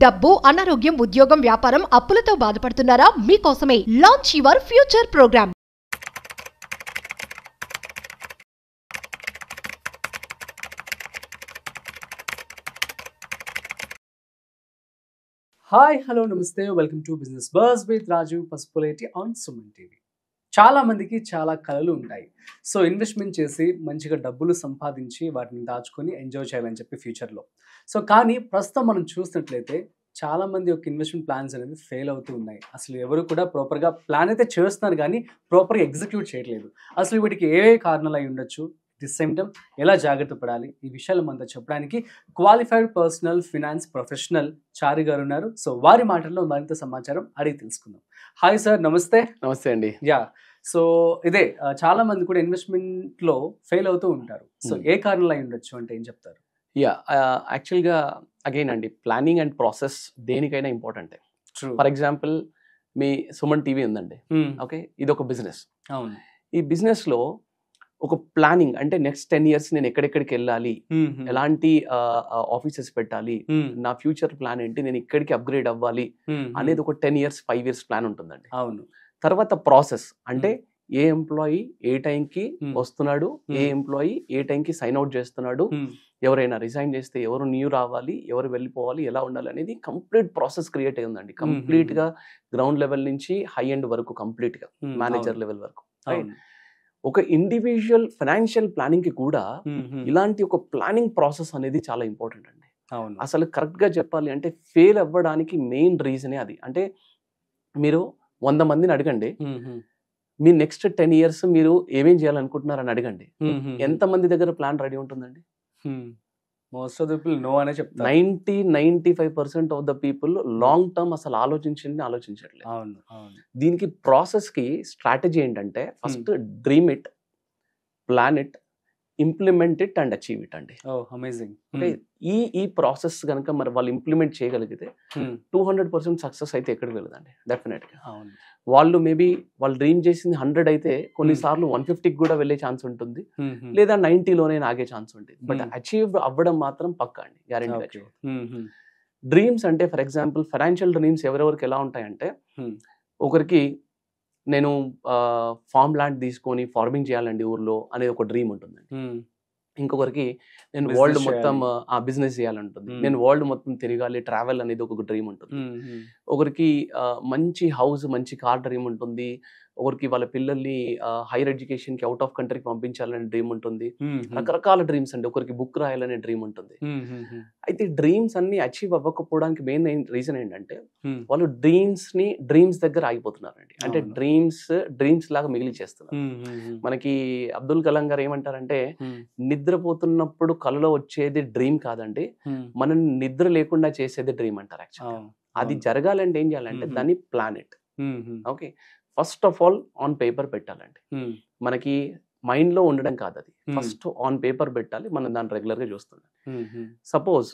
డబ్బు, అనారోగ్యం, ఉద్యోగం, వ్యాపారం, అప్పులతో బాధపడుతున్నారా? మీకోసమే launch your future programme. Hi hello నమస్తే welcome to business bus with Raju Pasupuleti on Suman TV. చాలా మందికి చాలా కళలు ఉంటాయి. సో ఇన్వెస్ట్మెంట్ చేసి మంచిగా డబ్బులు సంపాదించి వాటిని దాచుకొని ఎంజాయ్ చేయాలని చెప్పి ఫ్యూచర్లో. సో కానీ ప్రస్తుతం మనం చూసినట్లయితే చాలా మంది యొక్క ఇన్వెస్ట్మెంట్ ప్లాన్స్ అనేది ఫెయిల్ అవుతూ ఉన్నాయి. అసలు ఎవరు కూడా ప్రాపర్గా ప్లాన్ అయితే చేస్తున్నారు కానీ ప్రాపర్గా ఎగ్జిక్యూట్ చేయట్లేదు. అసలు వీటికి ఏ కారణాలు అయి ఉండొచ్చు, ది సేమ్ టైం ఎలా జాగ్రత్త పడాలి, ఈ విషయాలు మనతో చెప్పడానికి క్వాలిఫైడ్ పర్సనల్ ఫినాన్స్ ప్రొఫెషనల్ చారి గారు ఉన్నారు. సో వారి మాటల్లో మరింత సమాచారం అడిగి తెలుసుకుందాం. హాయ్ సార్, నమస్తే. నమస్తే అండి. యా, సో ఇదే చాలా మంది కూడా ఇన్వెస్ట్మెంట్ లో ఫెయిల్ అవుతూ ఉంటారు. సో ఏ కారణాలు అయి ఉండొచ్చు అంటే ఏం చెప్తారు? యా, యాక్చువల్గా అగైన్ అండి, ప్లానింగ్ అండ్ ప్రాసెస్ దేనికైనా ఇంపార్టెంటే. For example me Suman TV ఉందండి, ఓకే, ఇది ఒక బిజినెస్. అవును. ఈ బిజినెస్ లో ఒక ప్లానింగ్ అంటే నెక్స్ట్ 10 years నేను ఎక్కడెక్కడికి వెళ్ళాలి, ఎలాంటి ఆఫీసెస్ పెట్టాలి, నా ఫ్యూచర్ ప్లాన్ ఏంటి, నేను ఇక్కడికి అప్గ్రేడ్ అవ్వాలి అనేది ఒక 10 years 5 years ప్లాన్ ఉంటుందండి. అవును. తర్వాత ప్రాసెస్ అంటే ఏ ఎంప్లాయీ ఏ టైంకి వస్తున్నాడు, ఏ ఎంప్లాయీ ఏ టైంకి సైన్ అవుట్ చేస్తున్నాడు, ఎవరైనా రిజైన్ చేస్తే ఎవరు న్యూ రావాలి, ఎవరు వెళ్ళిపోవాలి, ఎలా ఉండాలి అనేది కంప్లీట్ ప్రాసెస్ క్రియేట్ అయి ఉందండి. కంప్లీట్ గా గ్రౌండ్ లెవెల్ నుంచి హై ఎండ్ వరకు, కంప్లీట్ గా మేనేజర్ లెవెల్ వరకు. ఒక ఇండివిజువల్ ఫైనాన్షియల్ ప్లానింగ్ కి కూడా ఇలాంటి ఒక ప్లానింగ్ ప్రాసెస్ అనేది చాలా ఇంపార్టెంట్ అండి. అసలు కరెక్ట్ గా చెప్పాలి అంటే ఫెయిల్ అవ్వడానికి మెయిన్ రీజనే అది. అంటే మీరు 100 మందిని అడగండి, మీ నెక్స్ట్ 10 years మీరు ఏమేం చేయాలనుకుంటున్నారని అడగండి, ఎంత మంది దగ్గర ప్లాన్ రెడీ ఉంటుందండి? Most of the people no అనే చెప్తారు. 90-95% of the people long term అసలు ఆలోచించట్లేదు. దీనికి ప్రాసెస్ కి స్ట్రాటజీ ఏంటంటే first dream it, plan it, implement it and achieve it అండి. అమేజింగ్. అంటే ఈ ప్రాసెస్ కనుక మరి వాళ్ళు ఇంప్లిమెంట్ చేయగలిగితే 200% సక్సెస్ అయితే ఎక్కడికి వెళ్ళదండి డెఫినెట్ గా. వాళ్ళు మేబీ వాళ్ళు డ్రీమ్ చేసింది 100 అయితే కొన్నిసార్లు 150కి కూడా వెళ్ళే ఛాన్స్ ఉంటుంది, లేదా 90లోనే ఆగే ఛాన్స్ ఉంటుంది. బట్ అచీవ్ అవ్వడం మాత్రం పక్కా అండి, గ్యారెంటీ. డ్రీమ్స్ అంటే ఫర్ ఎగ్జాంపుల్ ఫైనాన్షియల్ డ్రీమ్స్ ఎవరెవరికి ఎలా ఉంటాయంటే, ఒకరికి నేను ఫార్మ్ ల్యాండ్ తీసుకొని ఫార్మింగ్ చేయాలండి ఊర్లో అనేది ఒక డ్రీమ్ ఉంటుందండి. ఇంకొకరికి నేను వరల్డ్ మొత్తం బిజినెస్ చేయాలంటుంది, నేను వరల్డ్ మొత్తం తిరగాలి, ట్రావెల్ అనేది ఒక డ్రీమ్ ఉంటుంది. ఒకరికి మంచి హౌస్ మంచి కార్ డ్రీమ్ ఉంటుంది, ఒకరికి వాళ్ళ పిల్లల్ని హైయర్ ఎడ్యుకేషన్ కి అవుట్ ఆఫ్ కంట్రీకి పంపించాలనే డ్రీమ్ ఉంటుంది. రకరకాల డ్రీమ్స్ అండి. ఒకరికి బుక్ రాయాలనే డ్రీమ్ ఉంటుంది. అయితే డ్రీమ్స్ అన్ని అచీవ్ అవ్వకపోవడానికి మెయిన్ రీజన్ ఏంటంటే వాళ్ళు డ్రీమ్స్ దగ్గర ఆగిపోతున్నారండి. అంటే డ్రీమ్స్ లాగా మిగిలిచేస్తున్నారు. మనకి అబ్దుల్ కలాం గారు ఏమంటారంటే, నిద్రపోతున్నప్పుడు కలలో వచ్చేది డ్రీమ్ కాదండి, మనం నిద్ర లేకుండా చేసేది డ్రీమ్ అంటారు. యాక్చువల్గా అది జరగాలంటే ఏం చేయాలంటే దాన్ని plan it. Okay, first of all on paper పెట్టాలండి. మనకి మైండ్ లో ఉండడం కాదు, అది ఫస్ట్ ఆన్ పేపర్ పెట్టాలి. మనం దాన్ని రెగ్యులర్ గా చూస్తున్నాం. సపోజ్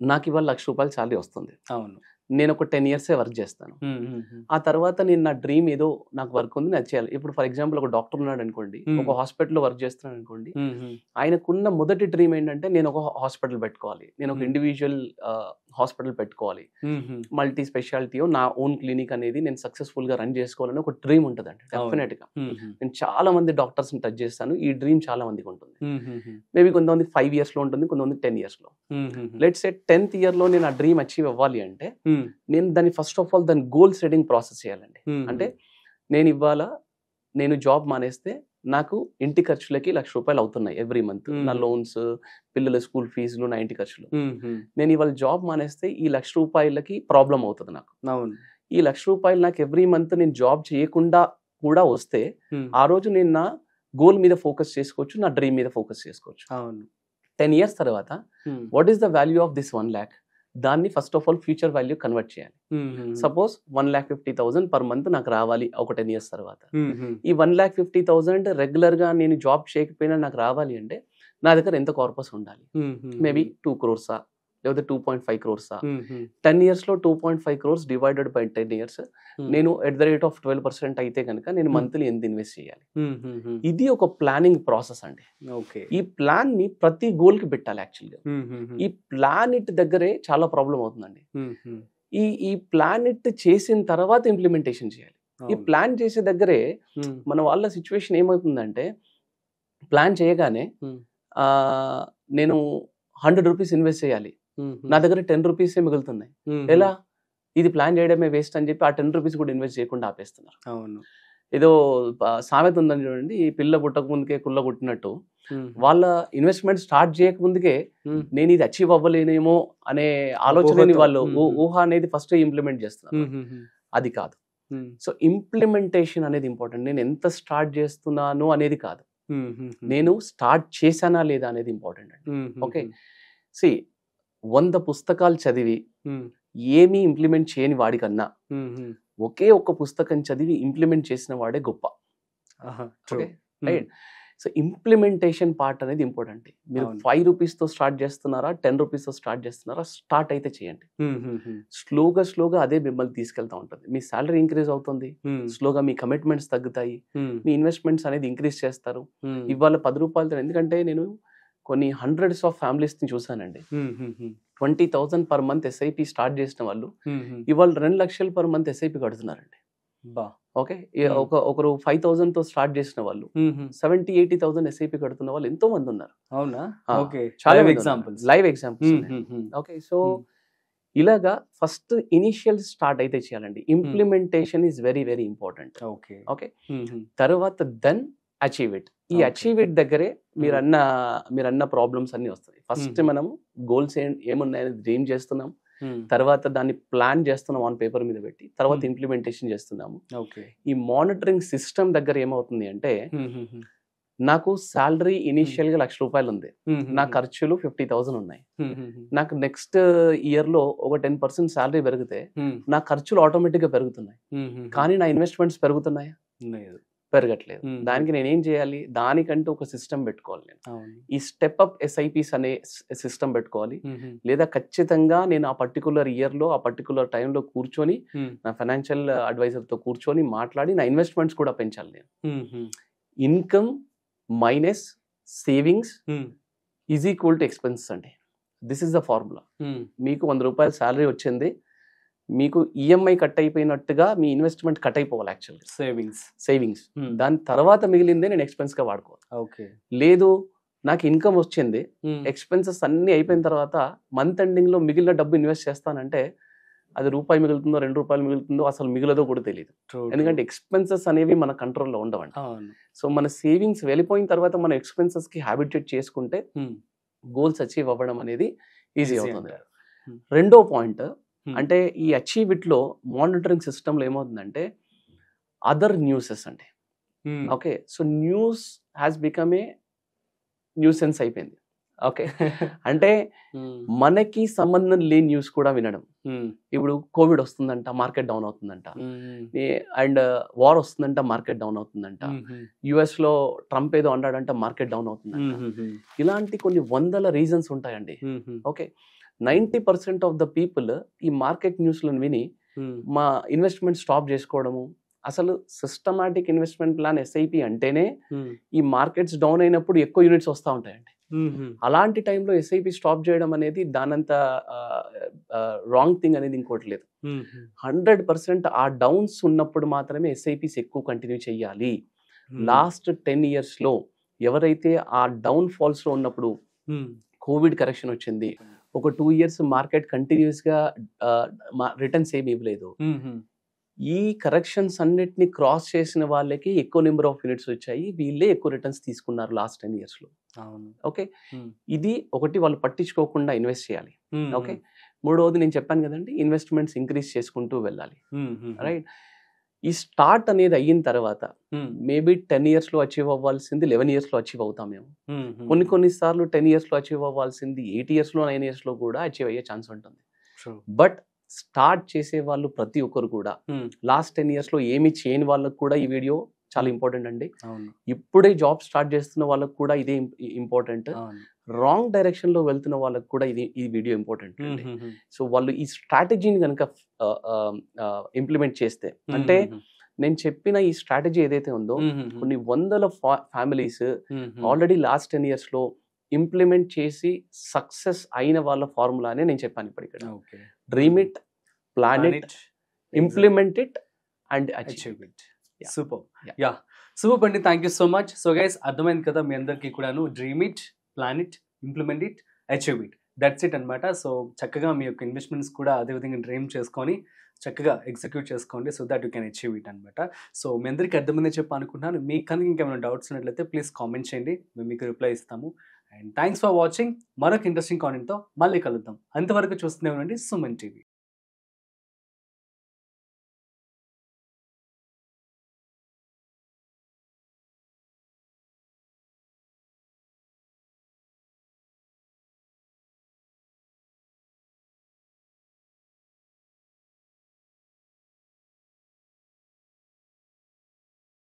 నాకు ఇవాళ ₹1,00,000 శాలరీ వస్తుంది, అవును, నేను ఒక 10 years వర్క్ చేస్తాను. ఆ తర్వాత నేను నా డ్రీమ్ ఏదో నాకు వర్క్ ఉంది, అది చేయాలి. ఇప్పుడు ఫర్ ఎగ్జాంపుల్ ఒక డాక్టర్ ఉన్నాడు అనుకోండి, ఒక హాస్పిటల్లో వర్క్ చేస్తున్నాడు అనుకోండి, ఆయనకున్న మొదటి డ్రీమ్ ఏంటంటే నేను ఒక హాస్పిటల్ పెట్టుకోవాలి, నేను ఒక ఇండివిజువల్ హాస్పిటల్ పెట్టుకోవాలి, మల్టీ స్పెషాలిటీ నా ఓన్ క్లినిక్ అనేది నేను సక్సెస్ఫుల్ గా రన్ చేసుకోవాలని ఒక డ్రీమ్ ఉంటుందండి. డెఫినెట్ గా నేను చాలా మంది డాక్టర్స్ ని టచ్ చేస్తాను, ఈ డ్రీమ్ చాలా మందికి ఉంటుంది. మేబీ కొంతమంది 5 years లో ఉంటుంది, కొంతమంది 10 years లో. లెట్స్ సే 10th year లో నేను ఆ డ్రీమ్ అచీవ్ అవ్వాలి అంటే నేను దాన్ని ఫస్ట్ ఆఫ్ ఆల్ దాని గోల్ సెట్టింగ్ ప్రాసెస్ చేయాలండి. అంటే నేను జాబ్ మానేస్తే నాకు ఇంటి ఖర్చులకి ₹1,00,000 అవుతున్నాయి ఎవ్రీ మంత్, నా లోన్స్, పిల్లల స్కూల్ ఫీజులు, నా ఇంటి ఖర్చులు. నేను ఇవాళ జాబ్ మానేస్తే ఈ ₹1,00,000కి ప్రాబ్లం అవుతుంది నాకు. ఈ ₹1,00,000 నాకు ఎవ్రీ మంత్ నేను జాబ్ చేయకుండా కూడా వస్తే ఆ రోజు నేను నా గోల్ మీద ఫోకస్ చేసుకోవచ్చు, నా డ్రీమ్ మీద ఫోకస్ చేసుకోవచ్చు. 10 years తర్వాత what is the value of this 1 lakh? దాన్ని first of all future value convert చేయాలి. సపోజ్ 1,50,000 పర్ మంత్ నాకు రావాలి ఒక 10 years తర్వాత. ఈ 1,50,000 రెగ్యులర్ గా నేను జాబ్ చేయకపోయినా నాకు రావాలి అంటే నా దగ్గర ఎంత కార్పస్ ఉండాలి? మేబీ 2 crores, లేకపోతే 2.5 crores 10 years లో 2.5 crores డివైడెడ్ బై 10 years నేను ఎట్ ద రేట్ ఆఫ్ 12% అయితే కనుక నేను మంత్లీ ఎంత ఇన్వెస్ట్ చేయాలి. ఇది ఒక ప్లానింగ్ ప్రాసెస్ అండి. ఈ ప్లాన్ ని ప్రతి గోల్ కి పెట్టాలి. యాక్చువల్గా ఈ ప్లాన్ ఇట్ దగ్గరే చాలా ప్రాబ్లం అవుతుందండి. ఈ ప్లాన్ ఇట్ చేసిన తర్వాత ఇంప్లిమెంటేషన్ చేయాలి. ఈ ప్లాన్ చేసే దగ్గరే మన వాళ్ళ సిచ్యువేషన్ ఏమవుతుందంటే, ప్లాన్ చేయగానే నేను 100 rupees ఇన్వెస్ట్ చేయాలి, నా దగ్గర 10 rupees మిగులుతున్నాయి, ఎలా ఇది ప్లాన్ చేయడమే వేస్ట్ అని చెప్పి ఆ 10 rupees కూడా ఇన్వెస్ట్ చేయకుండా ఆపేస్తున్నారు. అవును, ఏదో సామెత ఉందని చూడండి, ఈ పిల్ల పుట్టక ముందుకే కుల్ల పుట్టినట్టు వాళ్ళ ఇన్వెస్ట్మెంట్ స్టార్ట్ చేయక ముందుకే నేను ఇది అచీవ్ అవ్వలేనేమో అనే ఆలోచనని వాళ్ళు ఊహ అనేది ఫస్ట్ ఇంప్లిమెంట్ చేస్తున్నారు. అది కాదు. సో ఇంప్లిమెంటేషన్ అనేది ఇంపార్టెంట్. నేను ఎంత స్టార్ట్ చేస్తున్నాను అనేది కాదు, నేను స్టార్ట్ చేశానా లేదా అనేది ఇంపార్టెంట్ అండి. ఓకే, సి 100 పుస్తకాలు చదివి ఏమీ ఇంప్లిమెంట్ చేయని వాడికన్నా ఒకే ఒక్క పుస్తకం చదివి ఇంప్లిమెంట్ చేసిన వాడే గొప్ప. Okay, right. So implementation part అనేది ఇంపార్టెంట్. మీరు 5 rupees తో స్టార్ట్ చేస్తున్నారా, 10 rupees తో స్టార్ట్ చేస్తున్నారా, స్టార్ట్ అయితే చేయండి. స్లోగా అదే మిమ్మల్ని తీసుకెళ్తా ఉంటుంది. మీ సాలరీ ఇంక్రీజ్ అవుతుంది, స్లోగా మీ కమిట్మెంట్స్ తగ్గుతాయి, మీ ఇన్వెస్ట్మెంట్స్ అనేది ఇంక్రీజ్ చేస్తారు. ఇవాళ 10 రూపాయలతో, ఎందుకంటే నేను కొన్ని hundreds of families ని చూసానండి. 20,000 per month ఎస్ఐపి స్టార్ట్ చేసిన వాళ్ళు ఇవాళ 2 లక్షలు per month ఎస్ఐపి కడుతున్నారండి. ఓకే, ఒకరు 5,000 తో స్టార్ట్ చేసిన వాళ్ళు 70,000-80,000 ఎస్ఐపి కడుతున్న వాళ్ళు ఎంతో మంది ఉన్నారు. అవునా? ఓకే, చాలా లైవ్ ఎగ్జాంపుల్స్. ఓకే, సో ఇలాగా ఫస్ట్ ఇనిషియల్ స్టార్ట్ అయితే చేయాలండి. Implementation is very very important. Okay, తర్వాత దెన్ అచీవ్ ఇట్. ఈ అచీవ్ ఇట్ దగ్గరే మీరన్న ప్రాబ్లమ్స్ అన్ని వస్తాయి. ఫస్ట్ మనం గోల్స్ ఏమున్నాయని డ్రీమ్ చేస్తున్నాం, తర్వాత దాన్ని ప్లాన్ చేస్తున్నాం ఆన్ పేపర్ మీద పెట్టి, తర్వాత ఇంప్లిమెంటేషన్ చేస్తున్నాము. ఈ మానిటరింగ్ సిస్టమ్ దగ్గర ఏమవుతుంది అంటే, నాకు సాలరీ ఇనిషియల్ గా 1,00,000 రూపాయలు ఉంది, నా ఖర్చులు 50,000 ఉన్నాయి. నాకు నెక్స్ట్ ఇయర్ లో ఒక 10% సాలరీ పెరిగితే నా ఖర్చులు ఆటోమేటిక్ గా పెరుగుతున్నాయి, కానీ నా ఇన్వెస్ట్మెంట్స్ పెరుగుతున్నాయా? పెరగట్లేదు. దానికి నేనేం చేయాలి? దానికంటూ ఒక సిస్టమ్ పెట్టుకోవాలి. నేను ఈ స్టెప్ అప్ ఎస్ఐపిస్ అనే సిస్టమ్ పెట్టుకోవాలి. లేదా ఖచ్చితంగా నేను ఆ పర్టికులర్ ఇయర్ లో ఆ పర్టికులర్ టైంలో కూర్చొని నా ఫైనాన్షియల్ అడ్వైజర్ తో కూర్చొని మాట్లాడి నా ఇన్వెస్ట్మెంట్స్ కూడా పెంచాలి. నేను income minus savings is equal to expenses అండి. This is the formula. మీకు 100 రూపాయలు శాలరీ వచ్చింది, మీకు ఈఎంఐ కట్ అయిపోయినట్టుగా మీ ఇన్వెస్ట్మెంట్ కట్ అయిపోవాలి. యాక్చువల్గా సేవింగ్స్ దాని తర్వాత మిగిలిందే నేను ఎక్స్పెన్స్ గా వాడుకోవాలి. లేదు, నాకు ఇన్కమ్ వచ్చింది, ఎక్స్పెన్సెస్ అన్ని అయిపోయిన తర్వాత మంత్ ఎండింగ్ లో మిగిలిన డబ్బు ఇన్వెస్ట్ చేస్తానంటే అది రూపాయి మిగులుతుందో 2 రూపాయలు మిగులుతుందో అసలు మిగులదో కూడా తెలియదు. ఎందుకంటే ఎక్స్పెన్సెస్ అనేవి మన కంట్రోల్లో ఉండవండి. సో మన సేవింగ్స్ వెళ్ళిపోయిన తర్వాత మన ఎక్స్పెన్సెస్ కి హ్యాబిట్యూట్ చేసుకుంటే గోల్స్ అచీవ్ అవ్వడం అనేది ఈజీ అవుతుంది. రెండో పాయింట్ అంటే, ఈ అచీవ్ ఇట్ లో మానిటరింగ్ సిస్టమ్ లో ఏమవుతుందంటే అదర్ న్యూసెస్ అండి. Okay, so news has become a nuisance అయిపోయింది. ఓకే, అంటే మనకి సంబంధం లేని న్యూస్ కూడా వినడం. ఇప్పుడు కోవిడ్ వస్తుందంట, మార్కెట్ డౌన్ అవుతుందంట, అండ్ వార్ వస్తుందంట, మార్కెట్ డౌన్ అవుతుందంట, యుఎస్ లో ట్రంప్ ఏదో అన్నాడంట, మార్కెట్ డౌన్ అవుతుందంట. ఇలాంటి కొన్ని వందల రీజన్స్ ఉంటాయండి. ఓకే, 90% ఆఫ్ ద పీపుల్ ఈ మార్కెట్ న్యూస్లను విని మా ఇన్వెస్ట్మెంట్ స్టాప్ చేసుకోవడము. అసలు సిస్టమాటిక్ ఇన్వెస్ట్మెంట్ ప్లాన్ ఎస్ఐపి అంటేనే ఈ మార్కెట్స్ డౌన్ అయినప్పుడు ఎక్కువ యూనిట్స్ వస్తూ ఉంటాయండి. అలాంటి టైంలో ఎస్ఐపి స్టాప్ చేయడం అనేది దానంత రాంగ్ థింగ్ అనేది ఇంకోటి లేదు. 100% ఆ డౌన్స్ ఉన్నప్పుడు మాత్రమే ఎస్ఐపిస్ ఎక్కువ కంటిన్యూ చేయాలి. లాస్ట్ 10 years లో ఎవరైతే ఆ డౌన్ ఫాల్స్ లో ఉన్నప్పుడు కోవిడ్ కరెక్షన్ వచ్చింది, ఒక 2 years మార్కెట్ కంటిన్యూస్ గా రిటర్న్స్ ఏమి ఇవ్వలేదు, ఈ కరెక్షన్స్ అన్నిటిని క్రాస్ చేసిన వాళ్ళకి ఎక్కువ నెంబర్ ఆఫ్ యూనిట్స్ వచ్చాయి, వీళ్ళే ఎక్కువ రిటర్న్స్ తీసుకున్నారు లాస్ట్ 10 years లో. ఓకే, ఇది ఒకటి వాళ్ళు పట్టించుకోకుండా ఇన్వెస్ట్ చేయాలి. ఓకే, మూడవది నేను చెప్పాను కదండి, ఇన్వెస్ట్మెంట్స్ ఇంక్రీజ్ చేసుకుంటూ వెళ్ళాలి. రైట్, ఈ స్టార్ట్ అనేది అయిన తర్వాత మేబీ 10 years లో అచీవ్ అవ్వాల్సింది 11 years లో అచీవ్ అవుతాం మేము. కొన్నిసార్లు 10 years లో అచీవ్ అవ్వాల్సింది 8 years లో 9 years లో కూడా అచీవ్ అయ్యే ఛాన్స్ ఉంటుంది. బట్ స్టార్ట్ చేసే వాళ్ళు ప్రతి ఒక్కరు కూడా లాస్ట్ 10 years లో ఏమి చేయని వాళ్ళకు కూడా ఈ వీడియో చాలా ఇంపార్టెంట్ అండి. అవును ఇప్పుడే జాబ్ స్టార్ట్ చేస్తున్న వాళ్ళకి కూడా ఇదే ఇంపార్టెంట్. అవును రాంగ్ డైరెక్షన్ లో వెళ్తున్న వాళ్ళకి కూడా ఈ వీడియో ఇంపార్టెంట్ అండి. సో వాళ్ళు ఈ స్ట్రాటజీని కనుక ఇంప్లిమెంట్ చేస్తే, అంటే నేను చెప్పిన ఈ స్ట్రాటజీ ఏదైతే ఉందో కొన్ని వందల ఫ్యామిలీస్ ఆల్రెడీ లాస్ట్ 10 years లో ఇంప్లిమెంట్ చేసి సక్సెస్ అయిన వాళ్ళ ఫార్ములానే నేను చెప్పాను ఇప్పుడు ఇక్కడ. Dream it, plan it, implement it and achieve it. Super. Yeah super అండి, thank you so much. So guys అర్థమైంది కదా మీ అందరికీ కూడాను, dream it, plan it, implement it, achieve it, that's it అనమాట. సో చక్కగా మీ యొక్క ఇన్వెస్ట్మెంట్స్ కూడా అదేవిధంగా డ్రీమ్ చేసుకొని చక్కగా ఎగ్జిక్యూట్ చేసుకోండి, so that you can achieve it అనమాట. సో మీ అందరికీ అర్థమైందే చెప్పి అనుకుంటున్నాను. మీకు కనుక ఇంకేమైనా డౌట్స్ ఉన్నట్లయితే ప్లీజ్ కామెంట్ చేయండి, మేము మీకు రిప్లై ఇస్తాము. And thanks for watching. మరొక ఇంట్రెస్టింగ్ కాంటెంట్తో మళ్ళీ కలుద్దాం. అంతవరకు చూస్తూనే ఉండండి సుమన్ టీవీ.